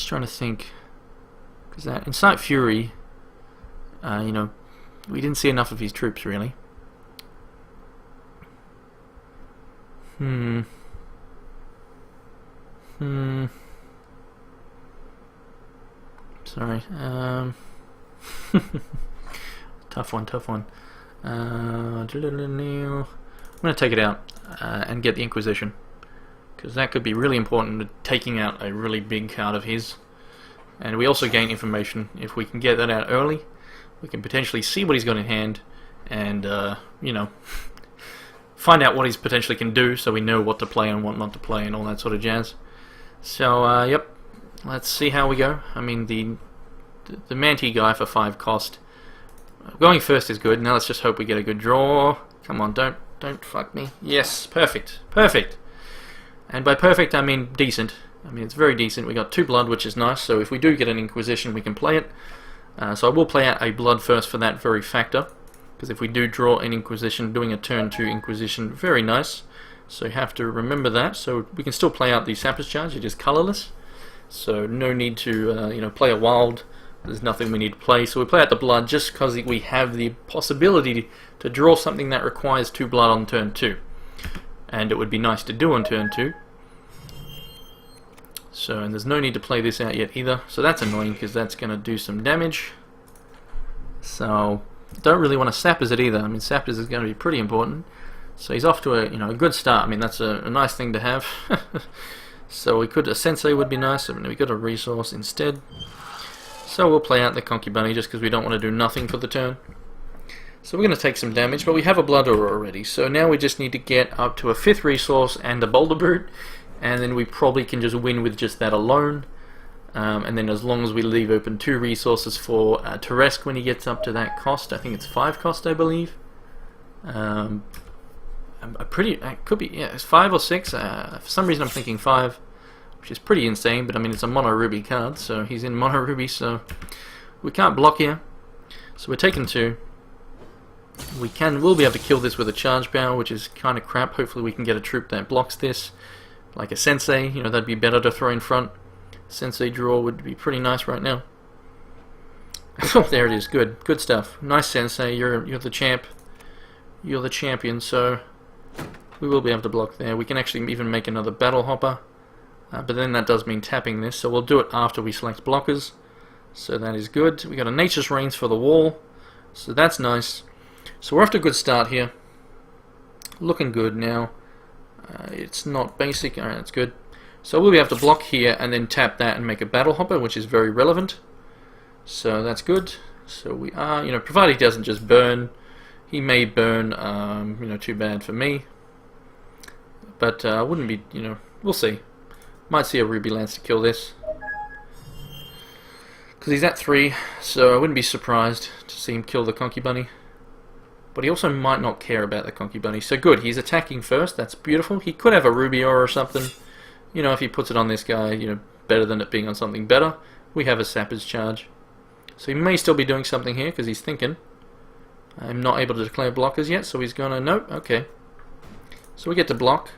Just trying to think, because that Incite Fury, you know, we didn't see enough of his troops really. Sorry. Tough one. I'm going to take it out and get the Inquisition, because that could be really important to taking out a really big card of his. And we also gain information. If we can get that out early, we can potentially see what he's got in hand and, you know, find out what he's potentially can do, so we know what to play and what not to play and all that sort of jazz. So, yep, let's see how we go. I mean, the Manti guy for 5 cost. Going first is good. Now let's just hope we get a good draw. Come on, don't fuck me. Yes, perfect. And by perfect, I mean decent. I mean, it's very decent. We got 2 blood, which is nice, so if we do get an Inquisition, we can play it. So I will play out a blood first for that very factor, because if we do draw an Inquisition, doing a turn 2 Inquisition, very nice. So you have to remember that. So we can still play out the Sapper's Charge, it is colorless. So no need to you know, play a wild. There's nothing we need to play. So we play out the blood just because we have the possibility to draw something that requires 2 blood on turn 2. And it would be nice to do on turn 2. So, and there's no need to play this out yet either. So that's annoying because that's going to do some damage. So don't really want to Sappers it either. I mean, Sappers is going to be pretty important. So he's off to a, you know, a good start. I mean, that's a nice thing to have. So we could, a Sensei would be nice. I mean, we got a resource instead. So we'll play out the Concubunny just because we don't want to do nothing for the turn. So we're going to take some damage, but we have a Blood Aura already. So now we just need to get up to a 5th resource and a Boulder Brute, and then we probably can just win with just that alone. And then as long as we leave open 2 resources for Teresk when he gets up to that cost. I think it's 5 cost, I believe. It could be, yeah, it's 5 or 6. For some reason I'm thinking 5. Which is pretty insane, but I mean, it's a mono ruby card, so he's in mono ruby, so we can't block here. So we're taking 2. We'll be able to kill this with a charge power, which is kind of crap. Hopefully we can get a troop that blocks this, like a Sensei. You know, that'd be better to throw in front. Sensei draw would be pretty nice right now. Oh, there it is. Good stuff. Nice Sensei. You're the champ. You're the champion. So we will be able to block there. We can actually even make another Battle Hopper. But then that does mean tapping this, so we'll do it after we select blockers. So that is good. We got a Nature's Reigns for the wall, so that's nice. So we're off to a good start here. Looking good now. It's not basic, alright, that's good. So we'll be able to block here and then tap that and make a Battle Hopper, which is very relevant. So that's good. So we are, you know, provided he doesn't just burn. He may burn, you know, too bad for me. But wouldn't be, you know, we'll see. Might see a Ruby Lance to kill this, because he's at 3, so I wouldn't be surprised to see him kill the Concubunny. But he also might not care about the Concubunny, so good, he's attacking first, that's beautiful. He could have a Ruby Aura or something, you know, if he puts it on this guy, you know, better than it being on something better. We have a Sapper's Charge. So he may still be doing something here, because he's thinking, I'm not able to declare blockers yet, so he's gonna, nope, okay. So we get to block.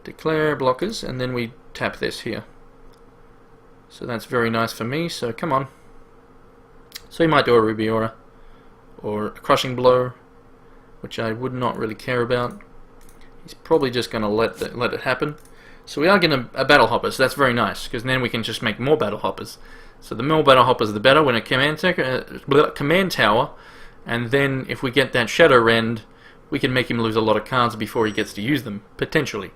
Declare blockers, and then we tap this here. So that's very nice for me, so come on. So he might do a Ruby Aura, or a Crushing Blow, which I would not really care about. He's probably just going to let it happen. So we are getting a Battle Hopper, so that's very nice, because then we can just make more Battle Hoppers. So the more Battle Hoppers the better when a command tower, and then if we get that Shadow Rend, we can make him lose a lot of cards before he gets to use them, potentially.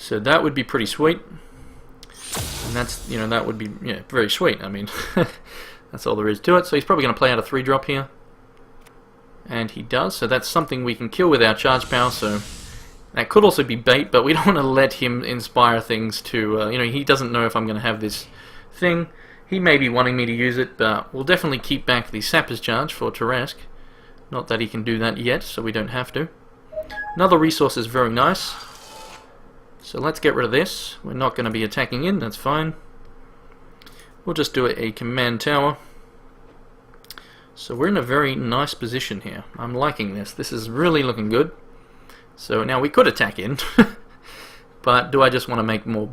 So that would be pretty sweet, and that's, you know, that would be, yeah, very sweet. I mean, that's all there is to it. So he's probably going to play out a 3-drop here, and he does. So that's something we can kill with our charge power. So that could also be bait, but we don't want to let him inspire things to, you know, he doesn't know if I'm going to have this thing. He may be wanting me to use it, but we'll definitely keep back the Sapper's Charge for Teresk. Not that he can do that yet, so we don't have to. Another resource is very nice. So let's get rid of this. We're not going to be attacking in, that's fine. We'll just do a command tower. So we're in a very nice position here. I'm liking this. This is really looking good. So now we could attack in, But do I just want to make more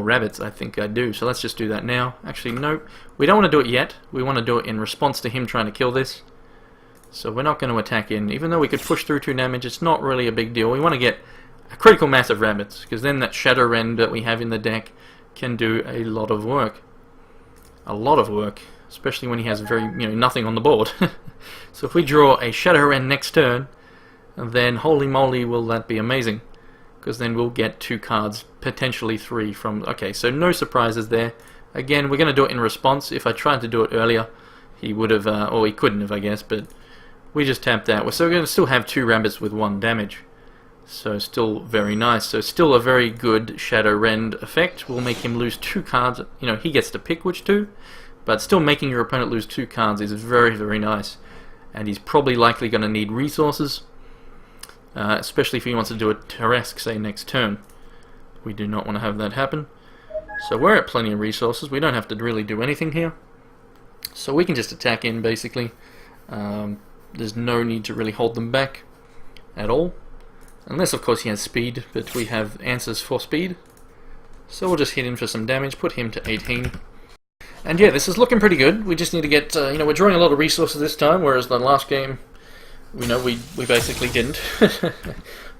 rabbits? I think I do. So let's just do that now. Actually, no. We don't want to do it yet. We want to do it in response to him trying to kill this. So we're not going to attack in. Even though we could push through 2 damage, it's not really a big deal. We want to get a critical mass of rabbits, because then that Shadow Rend that we have in the deck can do a lot of work. A lot of work. Especially when he has nothing on the board. So if we draw a Shadow Rend next turn, then holy moly will that be amazing. Because then we'll get 2 cards, potentially 3 from... Okay, so no surprises there. Again, we're going to do it in response. If I tried to do it earlier, he would have... or he couldn't have, I guess, but we just tapped that. We're still going to still have 2 rabbits with 1 damage. So still very nice. So still a very good Shadow Rend effect. We'll make him lose 2 cards. He gets to pick which 2. But still making your opponent lose 2 cards is very, very nice. And he's probably likely going to need resources. Especially if he wants to do a Tarrasque, say, next turn. We do not want to have that happen. So we're at plenty of resources. We don't have to really do anything here. So we can just attack in, basically. There's no need to really hold them back at all. Unless, of course, he has speed, but we have answers for speed. So we'll just hit him for some damage, put him to 18. And yeah, this is looking pretty good. We just need to get, we're drawing a lot of resources this time, whereas the last game, we basically didn't.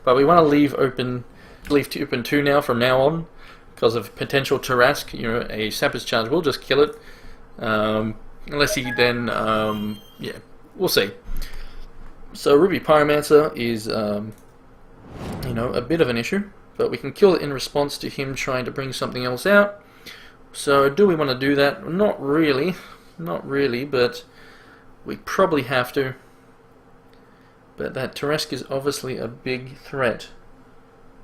But we want to leave open 2 now from now on, because of potential Tarrasque. A Sapper's Charge will just kill it. Unless he then, yeah, we'll see. So Ruby Pyromancer is, a bit of an issue, but we can kill it in response to him trying to bring something else out. So do we want to do that? Not really, but we probably have to. But that Tarrasque is obviously a big threat.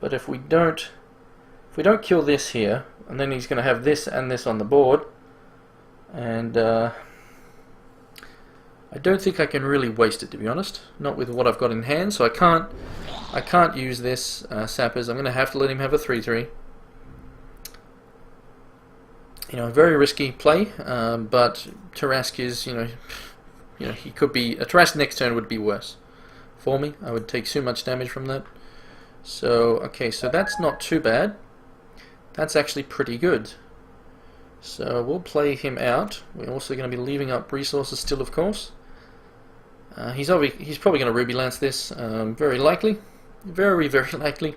But if we don't kill this here, and then he's going to have this and this on the board, and I don't think I can really waste it, to be honest. Not with what I've got in hand, so I can't use this Sappers. I'm going to have to let him have a 3/3. Very risky play, but Tarrasque is, he could be... A Tarrasque next turn would be worse for me. I would take so much damage from that. So, okay, so that's not too bad. That's actually pretty good. So we'll play him out. We're also going to be leaving up resources still, of course. He's probably going to Ruby Lance this, very likely. Very, very likely.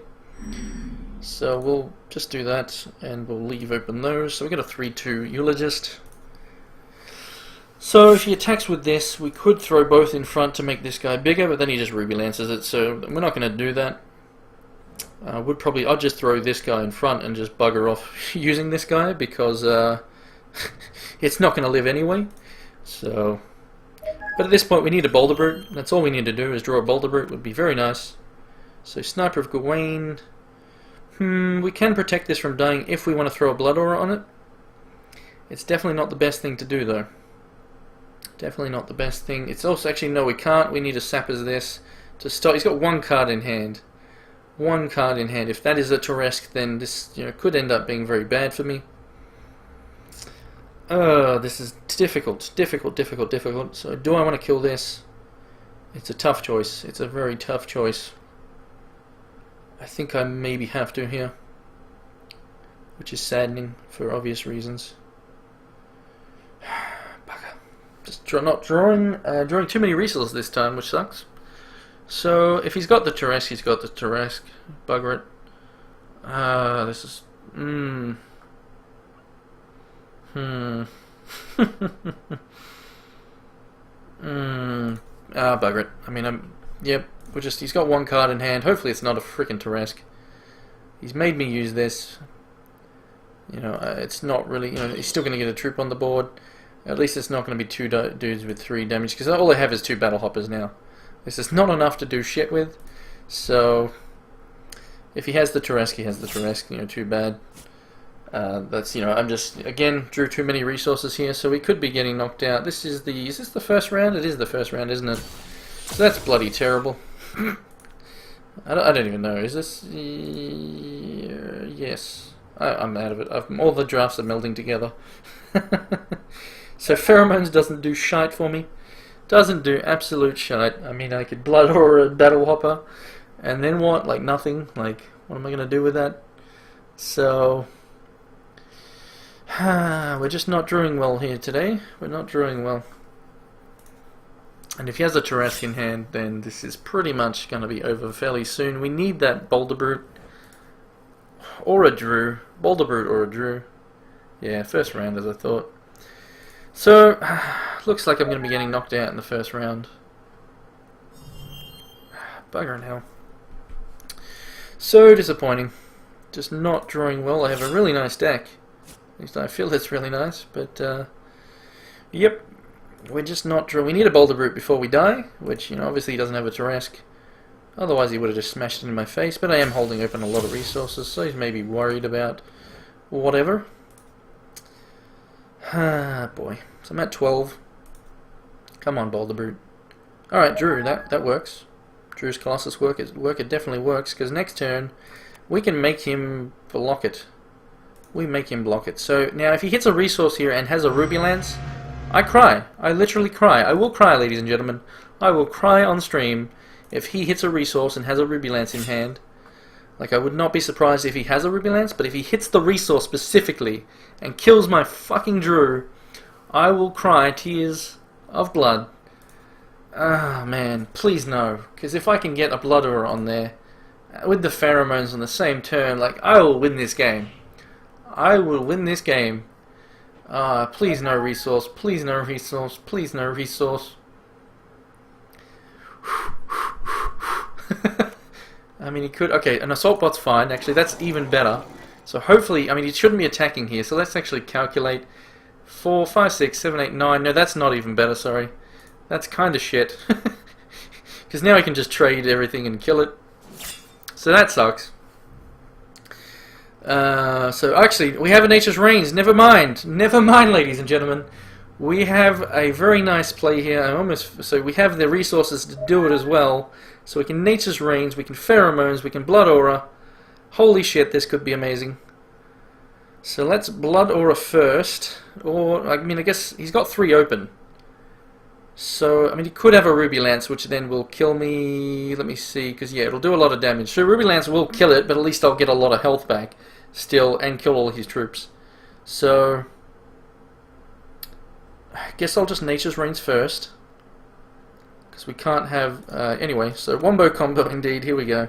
So we'll just do that, and we'll leave open those. So we get a 3/2 Eulogist. So if he attacks with this, we could throw both in front to make this guy bigger, but then he just Ruby Lances it, so we're not going to do that. I'll just throw this guy in front and just bugger off using this guy, because it's not going to live anyway. So, but at this point we need a Boulder Brute. That's all we need to do, is draw a Boulder Brute. Would be very nice. So Sniper of Gawain. We can protect this from dying if we want to throw a Blood Aura on it. It's definitely not the best thing to do, though. Definitely not the best thing. It's also... Actually, no, we can't. We need a Sappers this to stop. He's got 1 card in hand. 1 card in hand. If that is a Tarrasque, then this could end up being very bad for me. This is difficult. So do I want to kill this? It's a tough choice. It's a very tough choice. I think I maybe have to here, which is saddening for obvious reasons. Bugger. Just not drawing too many resources this time, which sucks. So if he's got the Tarrasque, he's got the Tarrasque. Bugger it. This is... Bugger it. I mean, yep. He's got 1 card in hand. Hopefully it's not a frickin' Tarrasque. He's made me use this. It's not really... he's still going to get a troop on the board. At least it's not going to be 2 dudes with 3 damage, because all I have is 2 Battle Hoppers now. This is not enough to do shit with. So, if he has the Tarrasque, he has the Tarrasque. Too bad. That's, I'm just, again, drew too many resources here, so we could be getting knocked out. Is this the first round? It is the first round, isn't it? So that's bloody terrible. I don't even know. Is this... yes. I'm out of it. All the drafts are melding together. So Pheromones doesn't do shite for me. Doesn't do absolute shite. I mean, I could Blood Aura a Battle Hopper. And then what? Like nothing? Like, what am I going to do with that? So we're just not drawing well here today. We're not drawing well. And if he has a Tarrasque in hand, then this is pretty much going to be over fairly soon. We need that Boulder Brute or a Drew. Boulder Brute or a Drew. Yeah, first round as I thought. So, looks like I'm going to be getting knocked out in the first round. Bugger in hell. So disappointing. Just not drawing well. I have a really nice deck. At least I feel it's really nice, but yep. We're just not drawing. We need a Boulder Brute before we die, which, you know, obviously he doesn't have a Tarrasque. Otherwise he would have just smashed it in my face, but I am holding open a lot of resources, so he's maybe worried about whatever. Ah, boy. So I'm at 12. Come on, Boulder Brute. Alright, Drew, that works. Drew's Colossus work it definitely works, because next turn we can make him block it. We make him block it. So now if he hits a resource here and has a Ruby Lance, I cry. I literally cry. I will cry, ladies and gentlemen. I will cry on stream if he hits a resource and has a Ruby Lance in hand. Like, I would not be surprised if he has a Ruby Lance, but if he hits the resource specifically and kills my fucking Drew, I will cry tears of blood. Ah, man. Please no. Because if I can get a Blood Aura on there with the pheromones on the same turn, like, I will win this game. I will win this game. Please no resource, please no resource, please no resource. I mean, he could... Okay, an Assault Bot's fine. Actually, that's even better. So hopefully... I mean, he shouldn't be attacking here. So let's actually calculate. 4, 5, 6, 7, 8, 9. No, that's not even better, sorry. That's kind of shit. Because now I can just trade everything and kill it. So that sucks. So actually, we have a Nature's Reigns. Never mind, ladies and gentlemen. We have a very nice play here. So we have the resources to do it as well. So we can Nature's Reigns, we can Pheromones, we can Blood Aura. Holy shit, this could be amazing. So let's Blood Aura first. Or, I mean, I guess he's got 3 open. So, I mean, he could have a Ruby Lance, which then will kill me. Let me see, because, yeah, it'll do a lot of damage. So Ruby Lance will kill it, but at least I'll get a lot of health back still and kill all his troops. So, I guess I'll just Nature's Reigns first. Because we can't have... anyway, so Wombo combo indeed. Here we go.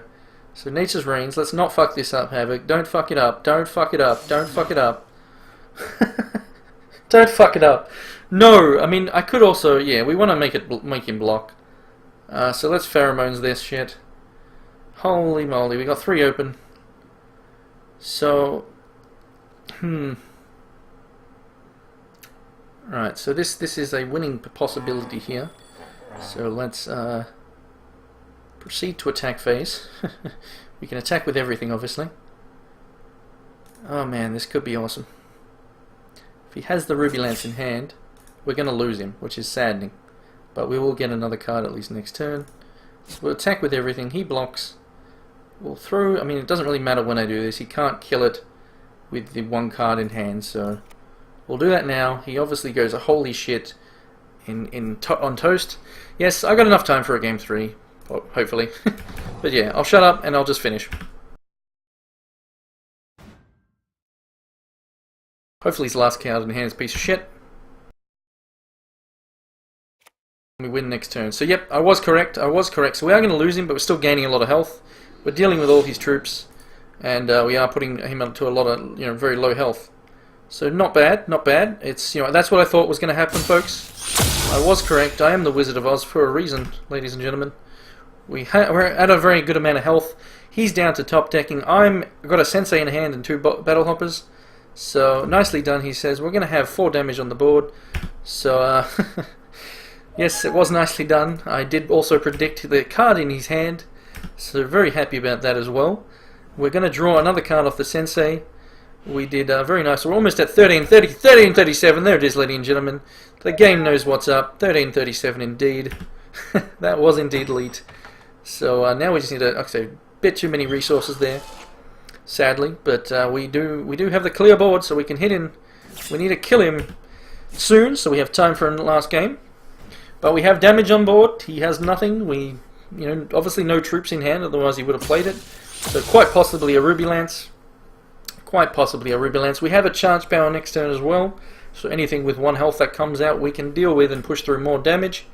So Nature's Reigns. Let's not fuck this up, Havoc. Don't fuck it up. Don't fuck it up. Don't fuck it up. Don't fuck it up. No, I mean, I could also, yeah, we want to make him block. So let's Pheromones this shit. Holy moly, we got 3 open. So, Right, so this is a winning possibility here. So let's proceed to attack phase. We can attack with everything, obviously. Oh man, this could be awesome. If he has the Ruby Lance in hand, we're going to lose him, which is saddening. But we will get another card at least next turn. So we'll attack with everything. He blocks. We'll throw... I mean, it doesn't really matter when I do this. He can't kill it with the 1 card in hand, so... We'll do that now. He obviously goes, holy shit, on toast. Yes, I got enough time for a game 3, hopefully. But yeah, I'll shut up and I'll just finish. Hopefully his last card in hand is a piece of shit. We win next turn. So yep, I was correct. So we are going to lose him, but we're still gaining a lot of health. We're dealing with all his troops, and we are putting him up to a lot of, you know, very low health. So not bad, not bad. It's, you know, that's what I thought was going to happen, folks. I was correct. I am the Wizard of Oz for a reason, ladies and gentlemen. We're at a very good amount of health. He's down to top decking. I've got a Sensei in hand and 2 Battle Hoppers. So nicely done, he says. We're going to have 4 damage on the board. So yes, it was nicely done. I did also predict the card in his hand. So very happy about that as well. We're going to draw another card off the Sensei. We did very nice. We're almost at 1330, 1337. There it is, ladies and gentlemen. The game knows what's up. 1337 indeed. That was indeed elite. So now we just need to, like I say, a bit too many resources there, sadly. But we do have the clear board, so we can hit him. We need to kill him soon, so we have time for a last game. But we have damage on board. He has nothing. We, you know, obviously no troops in hand, otherwise he would have played it. So quite possibly a Ruby Lance. quite possibly a Ruby Lance. We have a charge power next turn as well, so anything with 1 health that comes out we can deal with and push through more damage.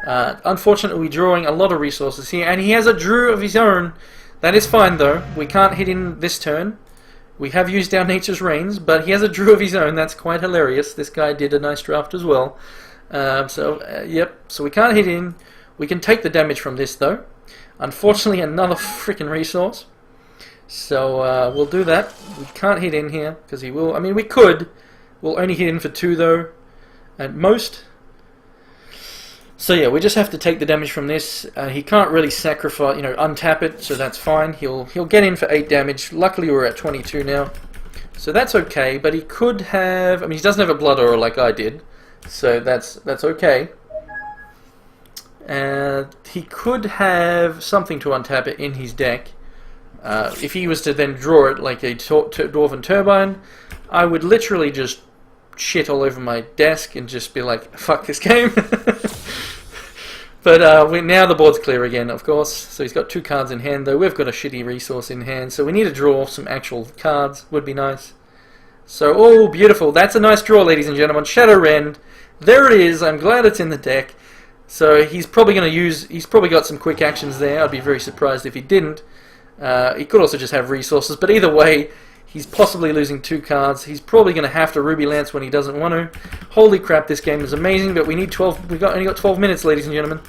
Unfortunately, we're drawing a lot of resources here, and he has a Drew of his own. That is fine though. We can't hit in this turn. We have used our Nature's Rains, but he has a Drew of his own. That's quite hilarious. This guy did a nice draft as well. Yep, so we can't hit in. We can take the damage from this though. Unfortunately, another freaking resource. So we'll do that. We can't hit in here because he will. I mean, we could. We'll only hit in for 2 though, at most. So yeah, we just have to take the damage from this. He can't really sacrifice, untap it, so that's fine. He'll get in for 8 damage. Luckily, we're at 22 now, so that's okay. But he could have. I mean, he doesn't have a Blood Aura like I did, so that's okay. He could have something to untap it in his deck. If he was to then draw it like a Dwarven Turbine, I would literally just shit all over my desk and just be like, fuck this game. But now the board's clear again, of course. So he's got 2 cards in hand, though we've got a shitty resource in hand, so we need to draw some actual cards. Would be nice. So, oh, beautiful. That's a nice draw, ladies and gentlemen. Shadow Rend. There it is. I'm glad it's in the deck. So he's probably going to use... He's probably got some quick actions there. I'd be very surprised if he didn't. He could also just have resources, but either way, he's possibly losing 2 cards. He's probably going to have to Ruby Lance when he doesn't want to. Holy crap, this game is amazing, but we need 12. Only got 12 minutes, ladies and gentlemen.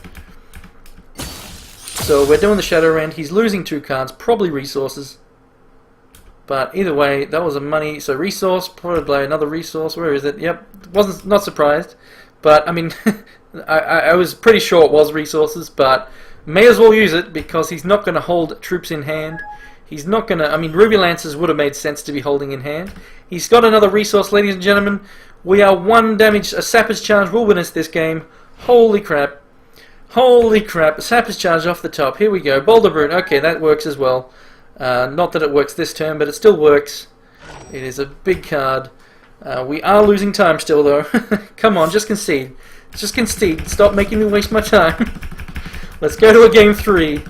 So we're doing the Shadow Rend. He's losing 2 cards, probably resources. But either way, that was a money. So resource, probably another resource. Where is it? Yep, not surprised. But I mean, I was pretty sure it was resources, but may as well use it because he's not going to hold troops in hand. He's not going to... I mean, Ruby Lances would have made sense to be holding in hand. He's got another resource, ladies and gentlemen. We are 1 damage. A Sapper's Charge will win us this game. Holy crap. Holy crap. A Sapper's Charge off the top. Here we go. Boulder Brute. Okay, that works as well. Not that it works this turn, but it still works. It is a big card. We are losing time still, though. Come on, just concede. Just concede. Stop making me waste my time. Let's go to a game 3.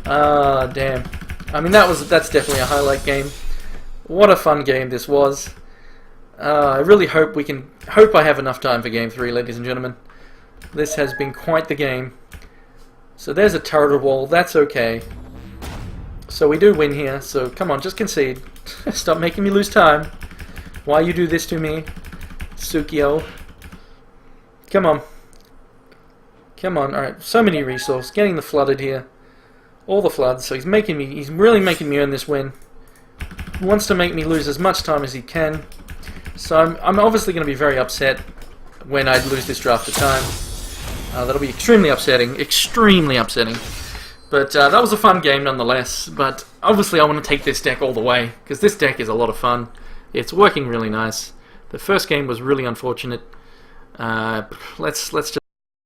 Ah, damn. I mean, that's definitely a highlight game. What a fun game this was. I really hope I have enough time for game 3, ladies and gentlemen. This has been quite the game. So there's a turret wall. That's okay. So we do win here. So come on, just concede. Stop making me lose time. Why you do this to me, Tsukio? Come on. Come on. All right. So many resources. Getting the flooded here. All the floods, so he's really making me earn this win. He wants to make me lose as much time as he can. So I'm obviously going to be very upset when I lose this draft of time. That'll be extremely upsetting. But that was a fun game nonetheless. But obviously I want to take this deck all the way, because this deck is a lot of fun. It's working really nice. The first game was really unfortunate. Let's just